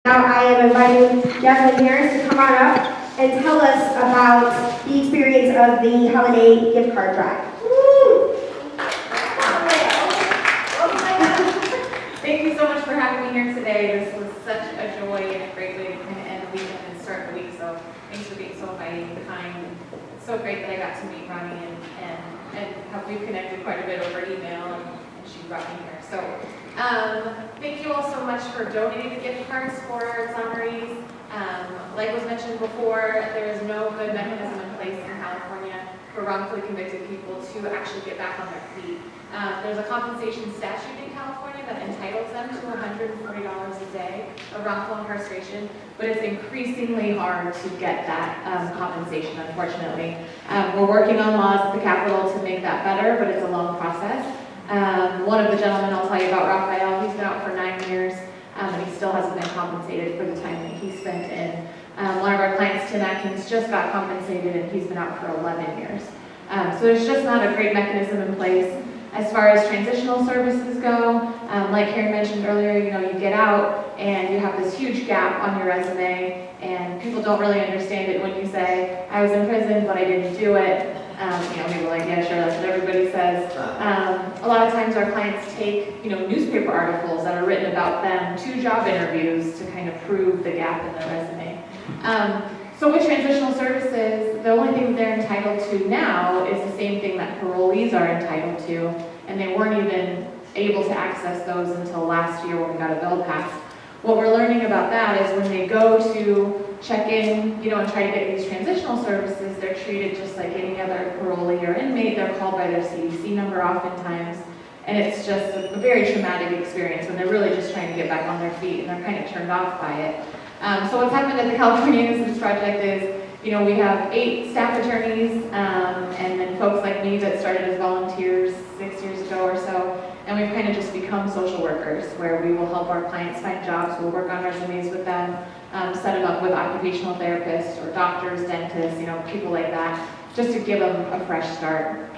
Now I am inviting Jasmine Harris to come on up and tell us about the experience of the holiday gift card drive. Thank you so much for having me here today. This was such a joy and a great way to kind of end the weekend and start the week. So thanks for being so inviting and kind. It's so great that I got to meet Ronnie and we've connected quite a bit over email and she brought me here. So thank you all so much for donating the gift cards for our honorees. Like was mentioned before, there is no good mechanism in place in California for wrongfully convicted people to actually get back on their feet. There's a compensation statute in California that entitles them to $140 a day of wrongful incarceration, but it's increasingly hard to get that compensation, unfortunately. We're working on laws at the Capitol to make that better, but it's a long process. One of the gentlemen I'll tell you about, Raphael, he's been out for 9 years, and he still hasn't been compensated for the time that he spent in. One of our clients, Tim Atkins, just got compensated, and he's been out for 11 years. So there's just not a great mechanism in place. As far as transitional services go, like Karen mentioned earlier, you get out and you have this huge gap on your resume, and people don't really understand it when you say, I was in prison, but I didn't do it. People are like, yeah, sure, that's what everybody says. A lot of times our clients take, newspaper articles that are written about them to job interviews to kind of prove the gap in their resume. So with transitional services, the only thing they're entitled to now is the same thing that parolees are entitled to, and they weren't even able to access those until last year when we got a bill passed. What we're learning about that is when they go to check in, and try to get these transitional services, they're treated just like any other parolee or inmate. They're called by their CDC number oftentimes, and it's just a very traumatic experience when they're really just trying to get back on their feet and they're kind of turned off by it. So what's happened at the California Innocence Project is, we have 8 staff attorneys and then folks like me that started as volunteers 6 years ago or so, and we've kind of just become social workers where we will help our clients find jobs. We'll work on resumes with them, set them up with occupational therapists or doctors, dentists, people like that, just to give them a fresh start.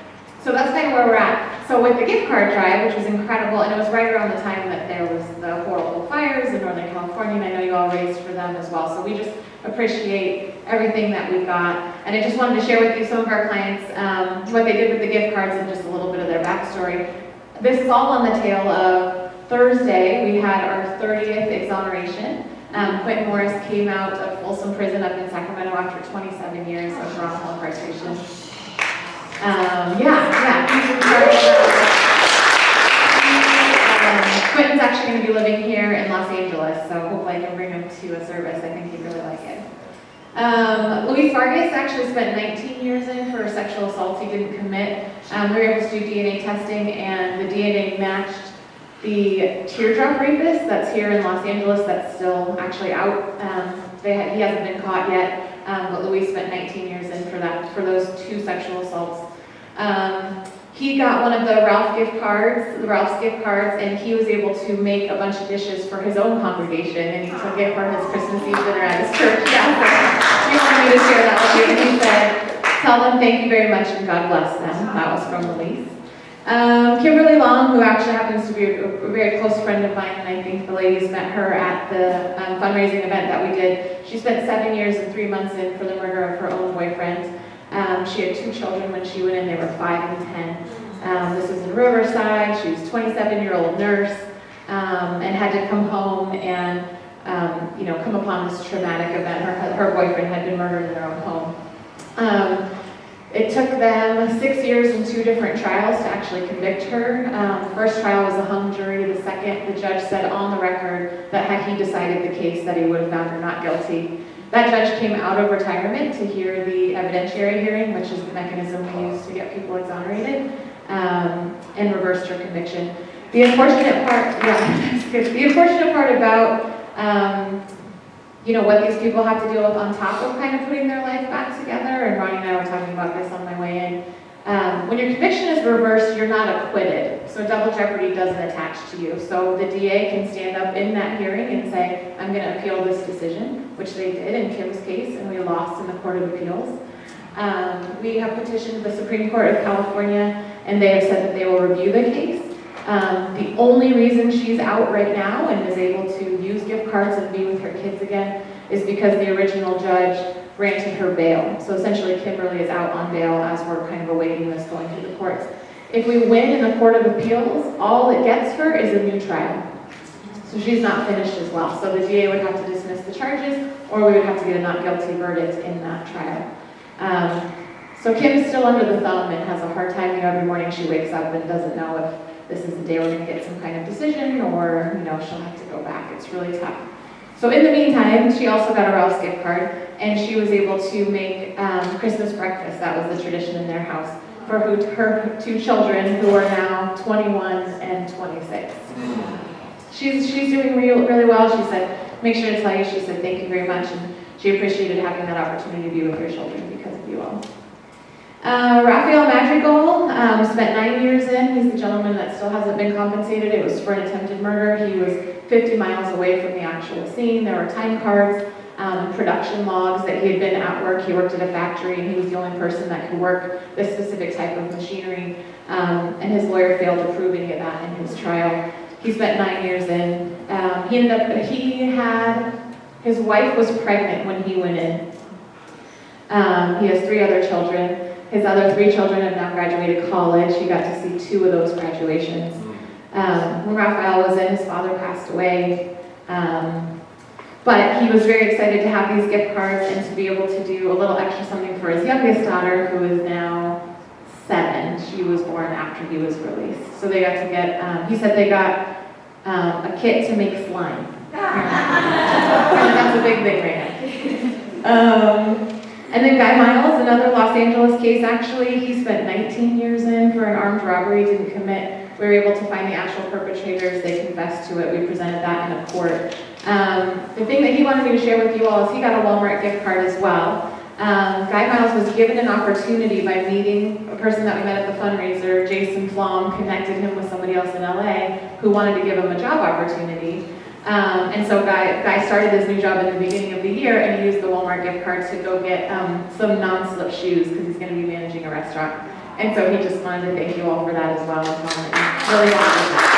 So that's kind of where we're at. So with the gift card drive, which was incredible, and it was right around the time that there was the horrible fires in Northern California, and I know you all raised for them as well. So we just appreciate everything that we've got. And I just wanted to share with you some of our clients, what they did with the gift cards and just a little bit of their backstory. This is all on the tail of Thursday. We had our 30th exoneration. Quentin Morris came out of Folsom Prison up in Sacramento after 27 years of wrongful incarceration. Quentin's actually going to be living here in Los Angeles, so hopefully I can bring him to a service. I think he'd really like it. Luis Vargas actually spent 19 years in for sexual assaults he didn't commit. We were able to do DNA testing, and the DNA matched the teardrop rapist that's here in Los Angeles that's still actually out. He hasn't been caught yet, but Luis spent 19 years in for those 2 sexual assaults. He got one of the Ralph's gift cards, and he was able to make a bunch of dishes for his own congregation, and he took it for his Christmas Eve dinner at his church. He wanted me to share that with you, and he said, tell them thank you very much and God bless them. That was from Luis. Kimberly Long, who actually happens to be a very close friend of mine, and I think the ladies met her at the fundraising event that we did. She spent 7 years and 3 months in for the murder of her own boyfriend. She had 2 children when she went in. They were 5 and 10. This was in Riverside. She was a 27-year-old nurse and had to come home and come upon this traumatic event. Her boyfriend had been murdered in their own home. It took them 6 years and 2 different trials to actually convict her. The first trial was a hung jury. The second, the judge said on the record that had he decided the case that he would have found her not guilty. That judge came out of retirement to hear the evidentiary hearing, which is the mechanism we use to get people exonerated, and reversed her conviction. The unfortunate part about what these people have to deal with on top of kind of putting their life back together, and Ronnie and I were talking about this on my way in. When your conviction is reversed, you're not acquitted, so double jeopardy doesn't attach to you. So the DA can stand up in that hearing and say, I'm going to appeal this decision, which they did in Kim's case, and we lost in the Court of Appeals. We have petitioned the Supreme Court of California, and they have said that they will review the case. The only reason she's out right now and is able to use gift cards and be with her kids again is because the original judge granted her bail. So essentially Kimberly is out on bail as we're kind of awaiting this going through the courts. If we win in the Court of Appeals, all it gets her is a new trial. So she's not finished as well. So the DA would have to dismiss the charges, or we would have to get a not guilty verdict in that trial. So Kim's still under the thumb and has a hard time, every morning she wakes up and doesn't know if this is the day we're gonna get some kind of decision or, she'll have to go back. It's really tough. So in the meantime, she also got a Ralph's gift card and she was able to make Christmas breakfast. That was the tradition in their house for her two children who are now 21 and 26. She's doing really well. She said, make sure to tell you, she said, thank you very much. And she appreciated having that opportunity to be with her children because of you all. Raphael Madrigal spent 9 years in. He's the gentleman that still hasn't been compensated. It was for an attempted murder. He was 50 miles away from the actual scene. There were time cards, production logs that he had been at work. He worked at a factory and he was the only person that could work this specific type of machinery. And his lawyer failed to prove any of that in his trial. He spent 9 years in. His wife was pregnant when he went in. He has 3 other children. His other 3 children have now graduated college. He got to see 2 of those graduations. When Raphael was in, his father passed away. But he was very excited to have these gift cards and to be able to do a little extra something for his youngest daughter, who is now 7. She was born after he was released. So they got to get, he said they got a kit to make slime. That's a big thing right now. And then Guy Miles, another Los Angeles case actually, he spent 19 years in for an armed robbery, didn't commit. We were able to find the actual perpetrators, they confessed to it, we presented that in a court. The thing that he wanted me to share with you all is he got a Walmart gift card as well. Guy Miles was given an opportunity by meeting a person that we met at the fundraiser. Jason Flom connected him with somebody else in LA who wanted to give him a job opportunity. And so Guy started his new job in the beginning of the year and he used the Walmart gift card to go get some non-slip shoes because he's going to be managing a restaurant. And so he just wanted to thank you all for that as well. Really helpful.